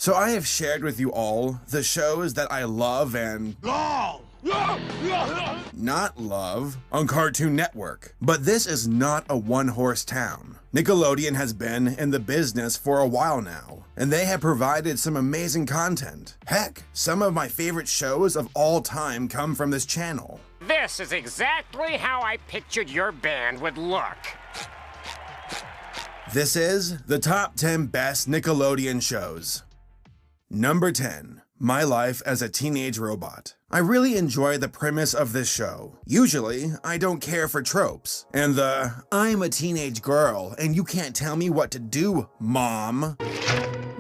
So I have shared with you all the shows that I love and not love on Cartoon Network. But this is not a one-horse town. Nickelodeon has been in the business for a while now, and they have provided some amazing content. Heck, some of my favorite shows of all time come from this channel. This is exactly how I pictured your band would look. This is the top 10 best Nickelodeon shows. Number 10. My Life as a Teenage Robot. I really enjoy the premise of this show. Usually, I don't care for tropes, and the "I'm a teenage girl and you can't tell me what to do, Mom."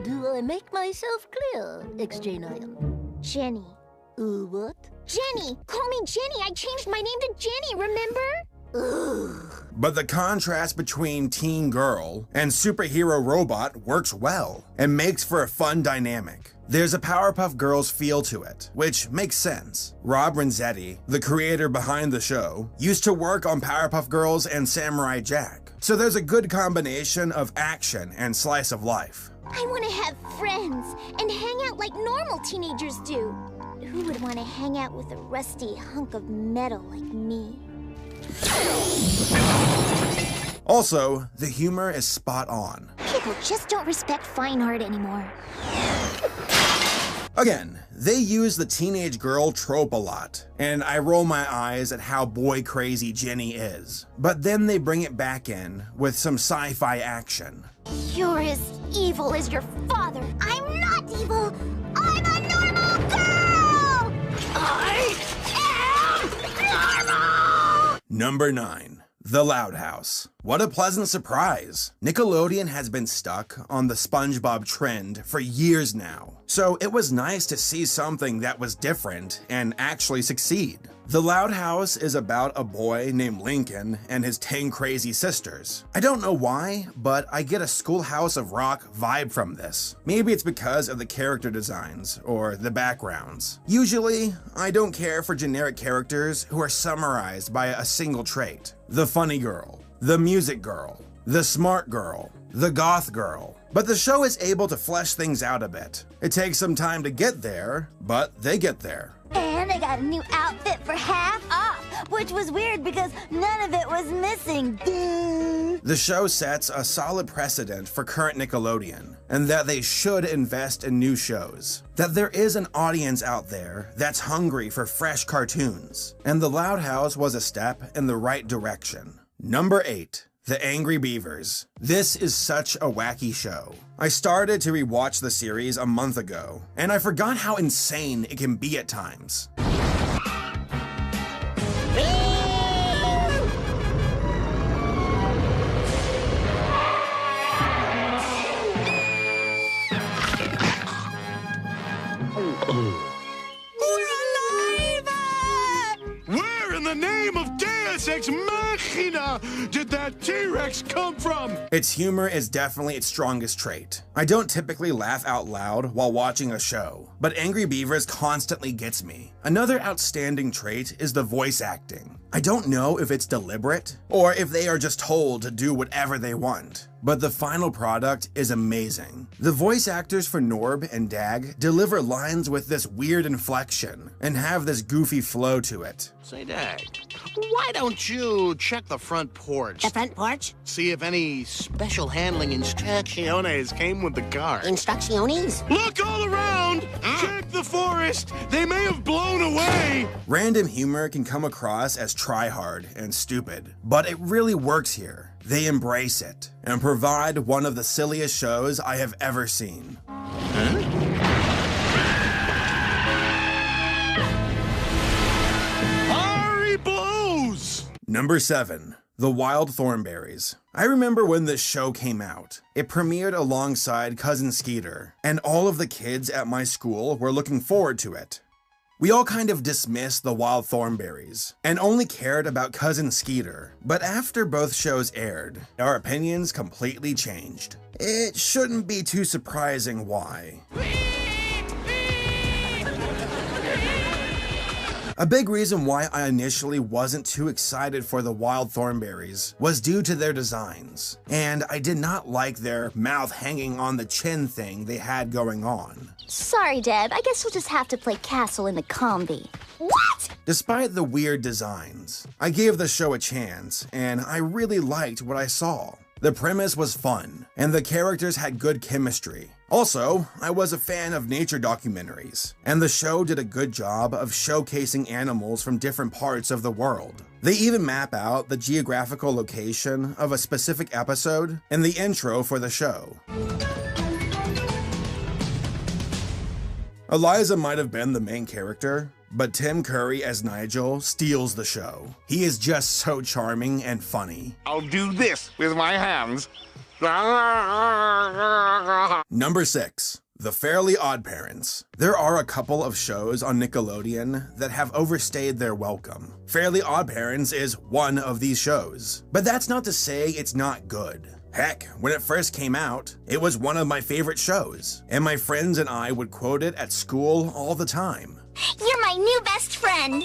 Do I make myself clear, XJ9? Jenny. What? Jenny! Call me Jenny! I changed my name to Jenny, remember? Ugh. But the contrast between teen girl and superhero robot works well and makes for a fun dynamic. There's a Powerpuff Girls feel to it, which makes sense. Rob Renzetti, the creator behind the show, used to work on Powerpuff Girls and Samurai Jack. So there's a good combination of action and slice of life. I want to have friends and hang out like normal teenagers do. Who would want to hang out with a rusty hunk of metal like me? Also, the humor is spot on. People just don't respect fine art anymore. Again, they use the teenage girl trope a lot, and I roll my eyes at how boy crazy Jenny is. But then they bring it back in with some sci-fi action. You're as evil as your father. I'm not evil. I'm a normal girl! I am normal! Number 9. The Loud House. What a pleasant surprise. Nickelodeon has been stuck on the SpongeBob trend for years now, so it was nice to see something that was different and actually succeed. The Loud House is about a boy named Lincoln and his 10 crazy sisters. I don't know why, but I get a Schoolhouse of Rock vibe from this. Maybe it's because of the character designs or the backgrounds. Usually, I don't care for generic characters who are summarized by a single trait. The funny girl, the music girl, the smart girl, the goth girl. But the show is able to flesh things out a bit. It takes some time to get there, but they get there. And I got a new outfit for half off, which was weird because none of it was missing. Duh. The show sets a solid precedent for current Nickelodeon, and that they should invest in new shows. That there is an audience out there that's hungry for fresh cartoons, and The Loud House was a step in the right direction. Number 8. The Angry Beavers. This is such a wacky show. I started to rewatch the series a month ago, and I forgot how insane it can be at times. Where in the name of Deus Ex Machina did that T-Rex come from? Its humor is definitely its strongest trait. I don't typically laugh out loud while watching a show, but Angry Beavers constantly gets me. Another outstanding trait is the voice acting. I don't know if it's deliberate or if they are just told to do whatever they want, but the final product is amazing. The voice actors for Norb and Dag deliver lines with this weird inflection and have this goofy flow to it. Say, Dag, why don't you check the front porch? The front porch? See if any special handling instrucciones came with the car. Instrucciones? Look all around! Check the forest! They may have blown away! Random humor can come across as try-hard and stupid, but it really works here. They embrace it and provide one of the silliest shows I have ever seen. Ari blows! Number 7. The Wild Thornberrys. I remember when this show came out. It premiered alongside Cousin Skeeter, and all of the kids at my school were looking forward to it. We all kind of dismissed the Wild Thornberrys and only cared about Cousin Skeeter, but after both shows aired, our opinions completely changed. It shouldn't be too surprising why. A big reason why I initially wasn't too excited for the wild thornberries was due to their designs, and I did not like their mouth hanging on the chin thing they had going on. Sorry, Deb. I guess we'll just have to play Castle in the combi. What? Despite the weird designs, I gave the show a chance, and I really liked what I saw. The premise was fun, and the characters had good chemistry. Also, I was a fan of nature documentaries, and the show did a good job of showcasing animals from different parts of the world. They even map out the geographical location of a specific episode in the intro for the show. Eliza might have been the main character, but Tim Curry as Nigel steals the show. He is just so charming and funny. I'll do this with my hands. Number 6. The Fairly OddParents. There are a couple of shows on Nickelodeon that have overstayed their welcome. Fairly OddParents is one of these shows, but that's not to say it's not good. Heck, when it first came out, it was one of my favorite shows, and my friends and I would quote it at school all the time. You're my new best friend.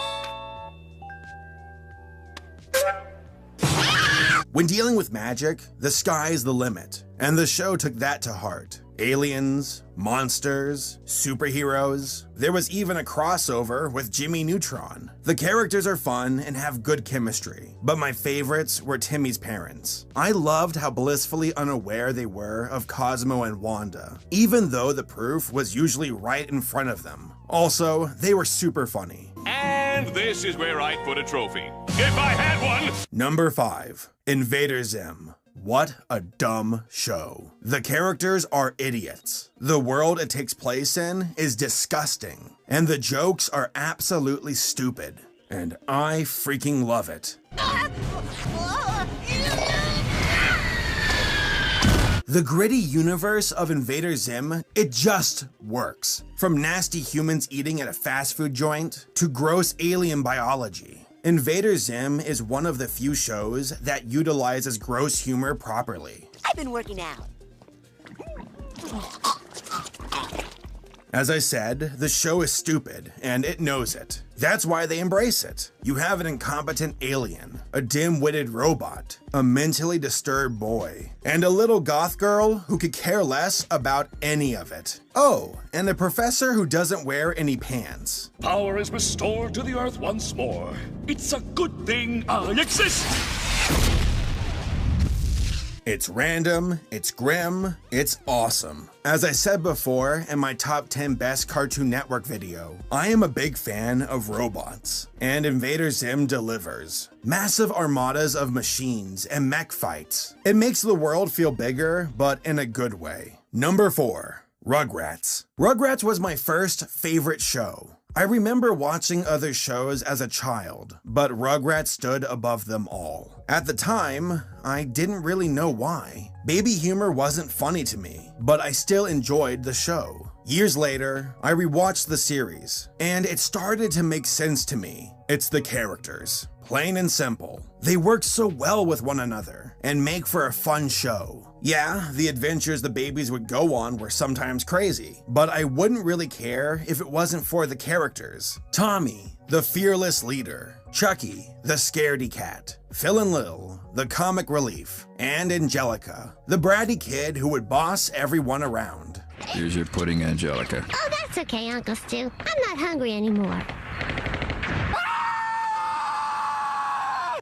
When dealing with magic, the sky's the limit, and the show took that to heart. Aliens, monsters, superheroes. There was even a crossover with Jimmy Neutron. The characters are fun and have good chemistry, but my favorites were Timmy's parents. I loved how blissfully unaware they were of Cosmo and Wanda, even though the proof was usually right in front of them. Also, they were super funny. And this is where I'd put a trophy. If I had one! Number 5. Invader Zim. What a dumb show. The characters are idiots. The world it takes place in is disgusting, and the jokes are absolutely stupid. And I freaking love it. The gritty universe of Invader Zim, it just works. From nasty humans eating at a fast food joint to gross alien biology. Invader Zim is one of the few shows that utilizes gross humor properly. I've been working out. As I said, the show is stupid, and it knows it. That's why they embrace it. You have an incompetent alien, a dim-witted robot, a mentally disturbed boy, and a little goth girl who could care less about any of it. Oh, and a professor who doesn't wear any pants. Power is restored to the Earth once more. It's a good thing I exist! It's random, it's grim, it's awesome. As I said before in my top 10 best Cartoon Network video, I am a big fan of robots, and Invader Zim delivers. Massive armadas of machines and mech fights. It makes the world feel bigger, but in a good way. Number 4. Rugrats. Rugrats was my first favorite show. I remember watching other shows as a child, but Rugrats stood above them all. At the time, I didn't really know why. Baby humor wasn't funny to me, but I still enjoyed the show. Years later, I rewatched the series, and it started to make sense to me. It's the characters. Plain and simple. They work so well with one another and make for a fun show. Yeah, the adventures the babies would go on were sometimes crazy, but I wouldn't really care if it wasn't for the characters. Tommy, the fearless leader. Chucky, the scaredy cat. Phil and Lil, the comic relief. And Angelica, the bratty kid who would boss everyone around. Here's your pudding, Angelica. Oh, that's okay, Uncle Stu. I'm not hungry anymore.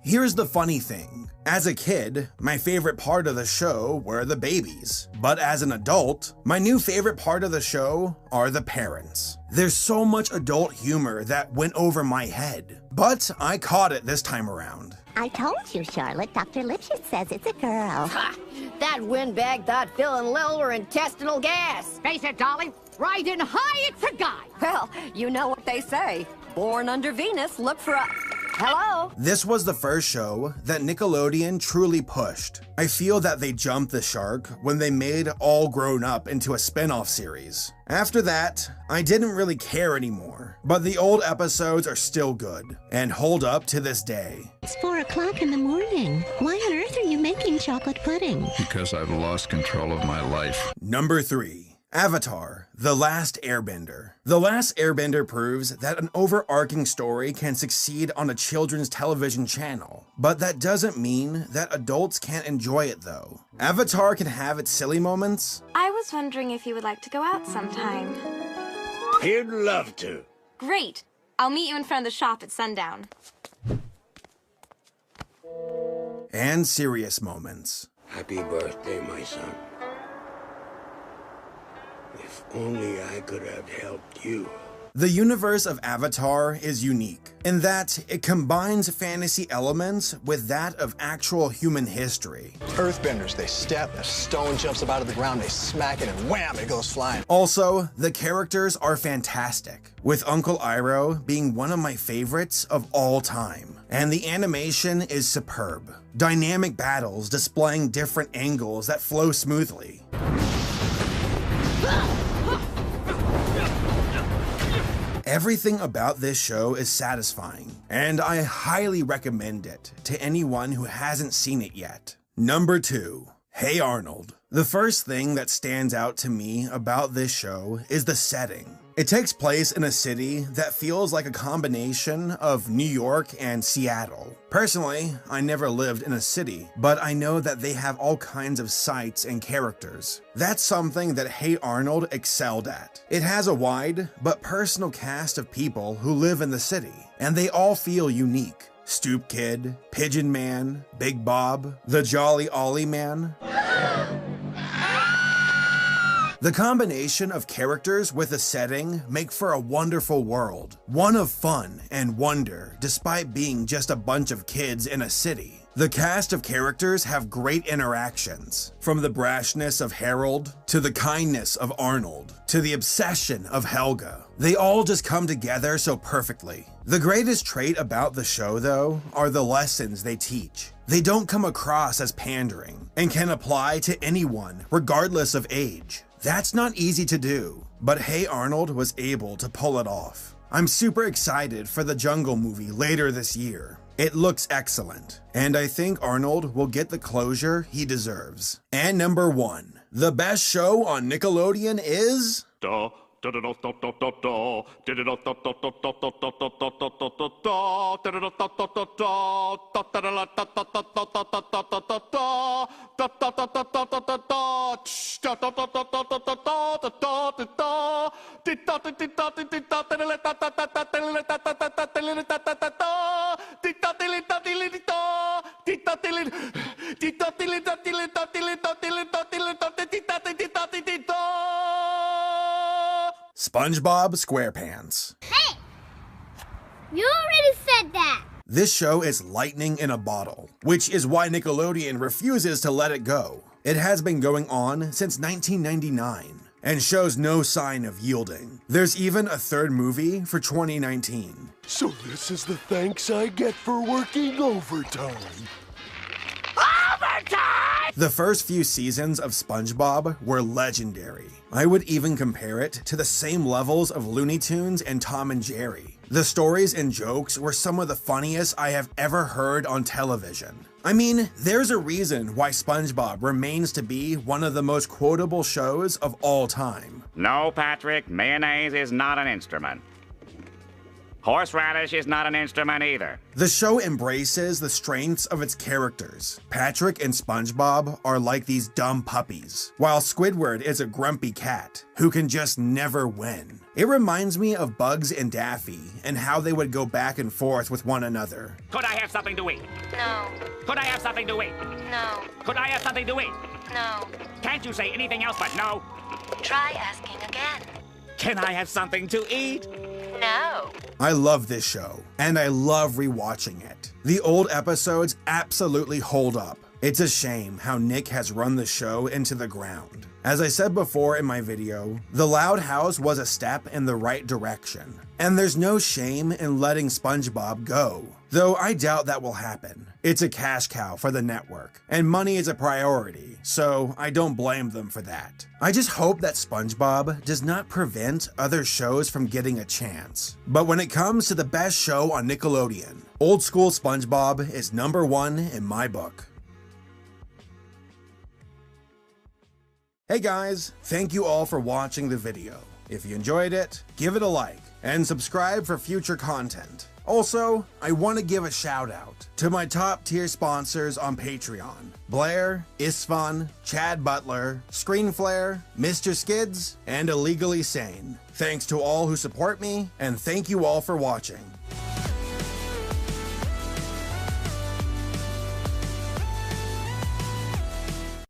Here's the funny thing. As a kid, my favorite part of the show were the babies. But as an adult, my new favorite part of the show are the parents. There's so much adult humor that went over my head. But I caught it this time around. I told you, Charlotte. Dr. Lipschitz says it's a girl. Ha! That windbag thought Phil and Lil were intestinal gas. Face it, darling. Riding high, it's a guy. Well, you know what they say. Born under Venus, look for a... Hello? This was the first show that Nickelodeon truly pushed. I feel that they jumped the shark when they made All Grown Up into a spin-off series. After that, I didn't really care anymore, but the old episodes are still good and hold up to this day. It's 4 o'clock in the morning. Why on earth are you making chocolate pudding? Because I've lost control of my life. Number 3. Avatar: The Last Airbender. The Last Airbender proves that an overarching story can succeed on a children's television channel, but that doesn't mean that adults can't enjoy it though. Avatar can have its silly moments. I was wondering if you would like to go out sometime. He'd love to. Great. I'll meet you in front of the shop at sundown. And serious moments. Happy birthday, my son. If only I could have helped you. The universe of Avatar is unique in that it combines fantasy elements with that of actual human history. Earthbenders, they step, a stone jumps up out of the ground, they smack it, and wham, it goes flying. Also, the characters are fantastic, with Uncle Iroh being one of my favorites of all time. And the animation is superb. Dynamic battles displaying different angles that flow smoothly. Everything about this show is satisfying, and I highly recommend it to anyone who hasn't seen it yet. Number 2. Hey Arnold. The first thing that stands out to me about this show is the setting. It takes place in a city that feels like a combination of New York and Seattle. Personally, I never lived in a city, but I know that they have all kinds of sights and characters. That's something that Hey Arnold excelled at. It has a wide but personal cast of people who live in the city, and they all feel unique. Stoop Kid, Pigeon Man, Big Bob, the Jolly Ollie Man. The combination of characters with a setting make for a wonderful world, one of fun and wonder despite being just a bunch of kids in a city. The cast of characters have great interactions, from the brashness of Harold, to the kindness of Arnold, to the obsession of Helga. They all just come together so perfectly. The greatest trait about the show, though, are the lessons they teach. They don't come across as pandering, and can apply to anyone, regardless of age. That's not easy to do, but Hey Arnold was able to pull it off. I'm super excited for the Jungle movie later this year. It looks excellent, and I think Arnold will get the closure he deserves. And number 1, the best show on Nickelodeon is... SpongeBob SquarePants. Hey! You already said that! This show is lightning in a bottle, which is why Nickelodeon refuses to let it go. It has been going on since 1999 and shows no sign of yielding. There's even a third movie for 2019. So this is the thanks I get for working overtime. The first few seasons of SpongeBob were legendary. I would even compare it to the same levels of Looney Tunes and Tom and Jerry. The stories and jokes were some of the funniest I have ever heard on television. I mean, there's a reason why SpongeBob remains to be one of the most quotable shows of all time. No, Patrick, mayonnaise is not an instrument. Horseradish is not an instrument either. The show embraces the strengths of its characters. Patrick and SpongeBob are like these dumb puppies, while Squidward is a grumpy cat who can just never win. It reminds me of Bugs and Daffy and how they would go back and forth with one another. Could I have something to eat? No. Could I have something to eat? No. Could I have something to eat? No. Can't you say anything else but no? Try asking again. Can I have something to eat? No. I love this show, and I love rewatching it. The old episodes absolutely hold up. It's a shame how Nick has run the show into the ground. As I said before in my video, The Loud House was a step in the right direction, and there's no shame in letting SpongeBob go, though I doubt that will happen. It's a cash cow for the network, and money is a priority, so I don't blame them for that. I just hope that SpongeBob does not prevent other shows from getting a chance. But when it comes to the best show on Nickelodeon, old school SpongeBob is number 1 in my book. Hey guys, thank you all for watching the video. If you enjoyed it, give it a like, and subscribe for future content. Also, I want to give a shout out to my top tier sponsors on Patreon: Blair, Isfan, Chad Butler, Screenflare, Mr. Skids, and Illegally Sane. Thanks to all who support me, and thank you all for watching.